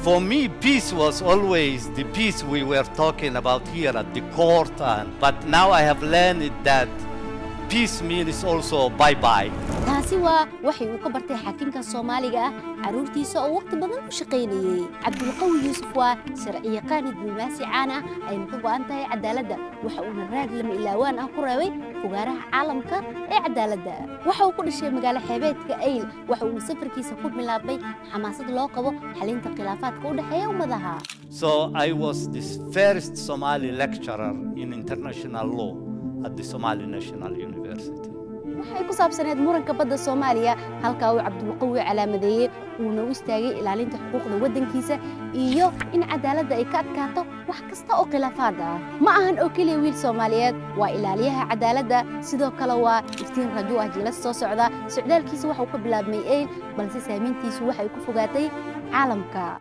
For me, peace was always the peace we were talking about here at the court, but now I have learned that peace means also bye-bye. taasi waa waxay uu ka bartay xakiimka Soomaaliga ah caruurtiisa oo waqti badan u shaqeynayay Cabdulqawi Yuusuf waa sharciyaqaan diblomaasi caan ah ay ku go'an tahay cadaaladda waxa uu raad lama ilaawaan ah ku reebay fugaaraha caalamka ee cadaaladda waxa uu ku dhashay magaalo xeebeedka Ayl waxa uu safarkiisa ku bilaabay xamaasad loo qabo xalinta khilaafaadka u dhaxeeya ummadaha. So I was the first Somali lecturer in international law at the Somali National University. waxay ku saabsaneed muranka badda Soomaaliya halka uu Cabdulqawi calaamadeeyay uu u istaagay ilaalinta xuquuqda wadankiisa iyo in cadaaladda ay ka adkaato wax kasta oo khilaafaad ah ma ahan oo kaliya wiil Soomaaliyeed waa ilaaliyaha cadaaladda sidoo kale waa iftiin rajo ah jiilas soo socda socdaalkiisa waxa uu ka bilaabmay Ayl balse saameyntiisu waxay ku fogaatay caalamka.